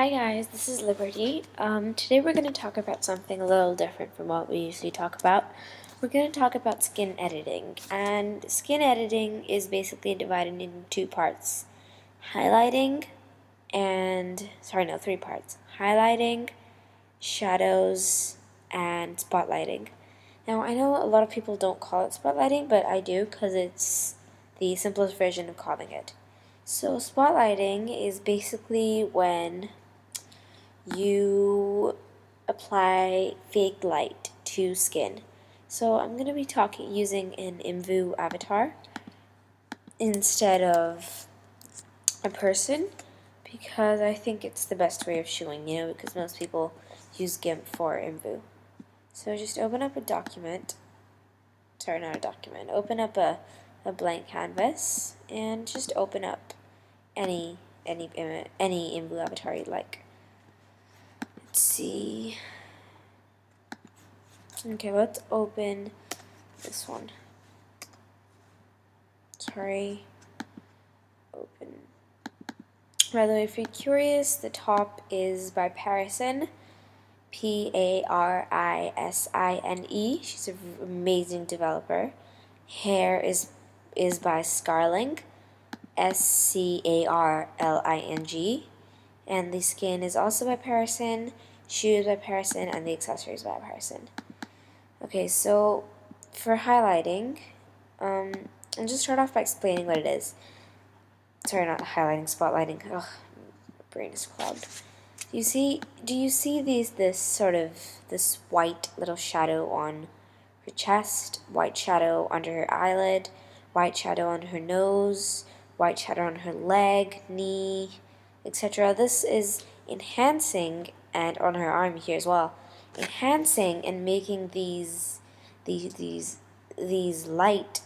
Hi guys, this is Liberty. Today we're going to talk about something a little different from what we usually talk about. We're going to talk about skin editing, and skin editing is basically divided into two parts. Highlighting three parts. Highlighting, shadows, and spotlighting. Now I know a lot of people don't call it spotlighting, but I do because it's the simplest version of calling it. So spotlighting is basically when you apply fake light to skin. So I'm going to be using an Imvu avatar instead of a person because I think it's the best way of showing, because most people use Gimp for Imvu. So just open up a document, open up a blank canvas and just open up any Imvu avatar you like. Let's see. Okay, let's open this one. Open. By the way, if you're curious, the top is by Parison, Parisine. She's an amazing developer. Hair is by Scarling, Scarling, and the skin is also by Parison, shoes by Parison, and the accessories by Parison. Okay, so for highlighting, I'll just start off by explaining what it is. Sorry, not highlighting, spotlighting. Ugh, my brain is clogged. Do you see this white little shadow on her chest, white shadow under her eyelid, white shadow on her nose, white shadow on her leg, knee, etc. This is enhancing, and on her arm here as well, enhancing and making these light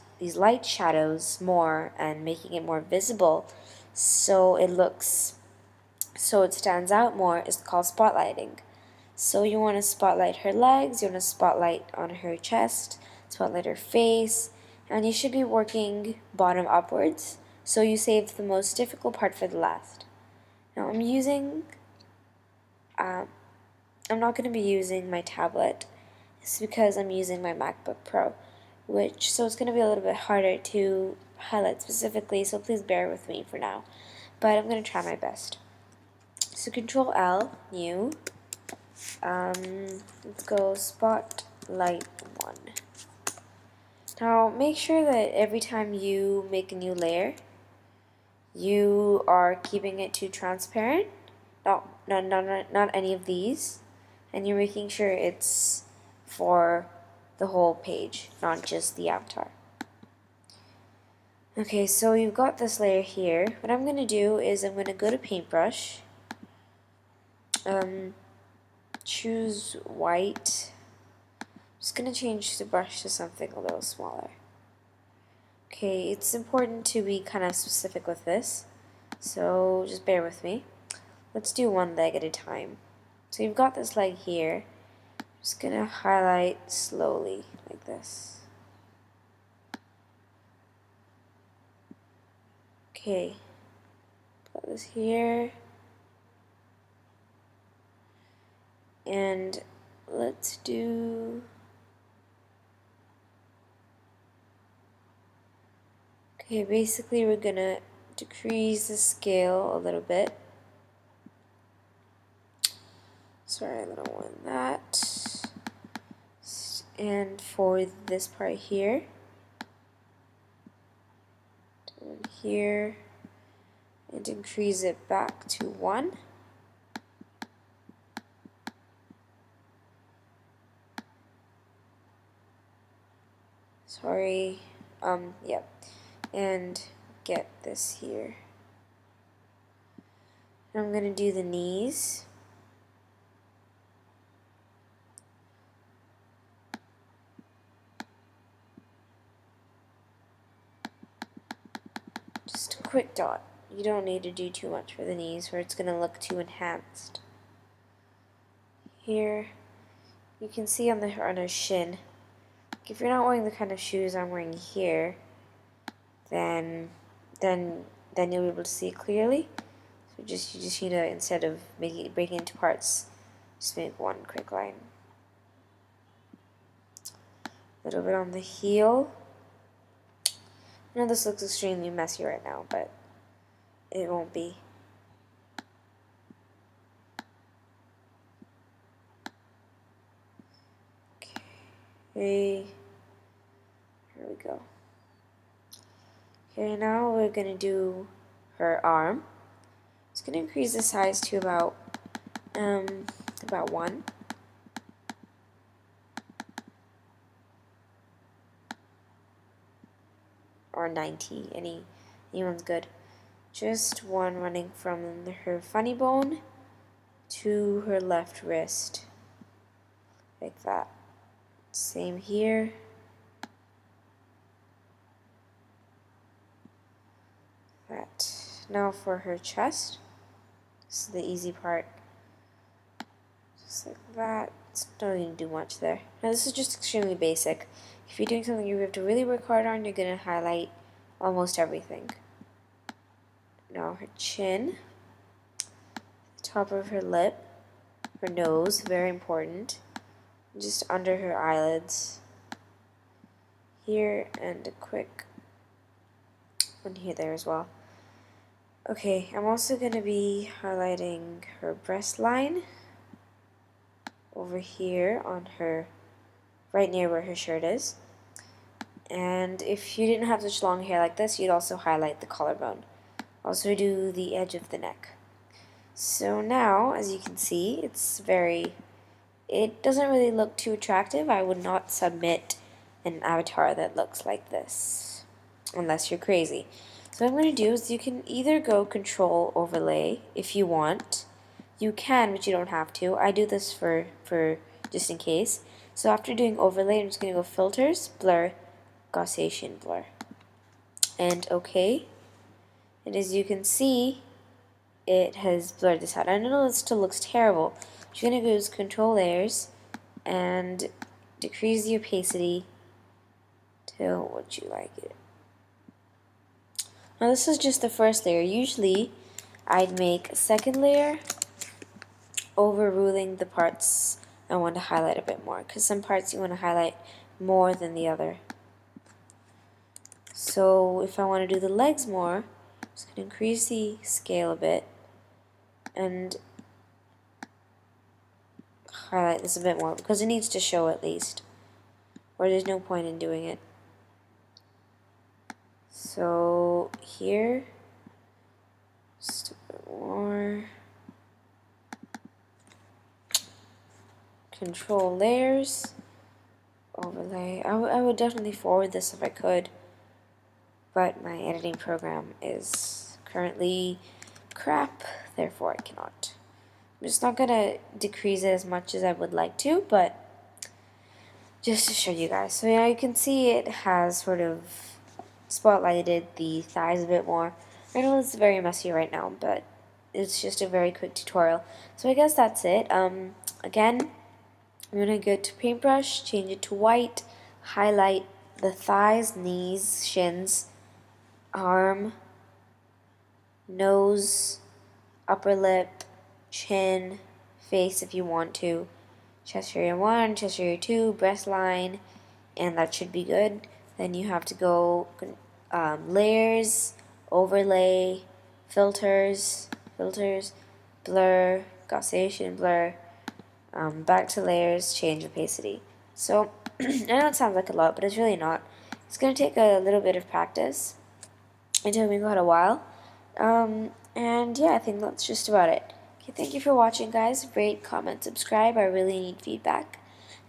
shadows more and making it more visible, so it stands out more, is called spotlighting. So you want to spotlight her legs, you want to spotlight on her chest, spotlight her face, and you should be working bottom upwards, so you save the most difficult part for the last. Now I'm not going to be using my tablet. It's because I'm using my MacBook Pro, so it's going to be a little bit harder to highlight specifically, so please bear with me for now. But I'm going to try my best. So Control L, new. Let's go Spotlight 1. Now make sure that every time you make a new layer, you are keeping it to transparent. Not any of these. And you're making sure it's for the whole page, not just the avatar. Okay, so you've got this layer here. What I'm going to do is I'm going to go to Paintbrush, choose white. I'm just going to change the brush to something a little smaller. Okay, it's important to be kind of specific with this, so just bear with me. Let's do one leg at a time. So you've got this leg here. I'm just going to highlight slowly like this. Okay, got this here. And let's do... Okay, basically we're going to decrease the scale a little bit. Sorry, I don't want that. And for this part here, turn here, and increase it back to 1. Sorry, yep. And get this here. And I'm going to do the knees. Just a quick dot. You don't need to do too much for the knees or it's going to look too enhanced. Here, you can see on her shin. If you're not wearing the kind of shoes I'm wearing here, then you'll be able to see it clearly. So So you just need to, instead of breaking it into parts, just make one quick line. A little bit on the heel. I know this looks extremely messy right now, but it won't be. Okay, here we go. Okay, now we're gonna do her arm. It's gonna increase the size to about 1. Or 90, anyone's good. Just one running from her funny bone to her left wrist, like that. Same here. That. Now for her chest. This is the easy part. Just like that. Don't even do much there. Now this is just extremely basic. If you're doing something you have to really work hard on, you're going to highlight almost everything. Now her chin, the top of her lip, her nose, very important, just under her eyelids, here, and a quick one here there as well. Okay, I'm also going to be highlighting her breast line over here on her, right near where her shirt is. And if you didn't have such long hair like this, you'd also highlight the collarbone. Also do the edge of the neck. So now, as you can see, it doesn't really look too attractive. I would not submit an avatar that looks like this, unless you're crazy. So what I'm going to do is you can either go Control Overlay if you want. You can, but you don't have to. I do this for just in case. So after doing Overlay, I'm just going to go Filters, Blur, Gaussian Blur, and OK. And as you can see, it has blurred this out. I know it still looks terrible. What you're going to do is Control Layers and decrease the opacity to what you like it. Now this is just the first layer. Usually I'd make a second layer overruling the parts I want to highlight a bit more, because some parts you want to highlight more than the other. So if I want to do the legs more, I'm just going to increase the scale a bit and highlight this a bit more, because it needs to show at least, or there's no point in doing it. So here, just a bit more. Control Layers, Overlay. I would definitely forward this if I could, but my editing program is currently crap, therefore I cannot. I'm just not going to decrease it as much as I would like to, but just to show you guys. So yeah, you can see it has sort of spotlighted the thighs a bit more. I know it's very messy right now, but it's just a very quick tutorial. So I guess that's it. Again, I'm going to go to Paintbrush, change it to white, highlight the thighs, knees, shins, arm, nose, upper lip, chin, face if you want to, chest area 1, chest area 2, breast line, and that should be good. Then you have to go layers, overlay, filters, blur, Gaussian blur, back to layers, change opacity. So I know it sounds like a lot, but it's really not. It's going to take a little bit of practice. It took me quite a while. And yeah, I think that's just about it. Okay, thank you for watching, guys. Rate, comment, subscribe. I really need feedback.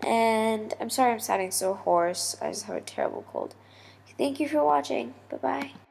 And I'm sorry I'm sounding so hoarse. I just have a terrible cold. Okay, thank you for watching. Bye-bye.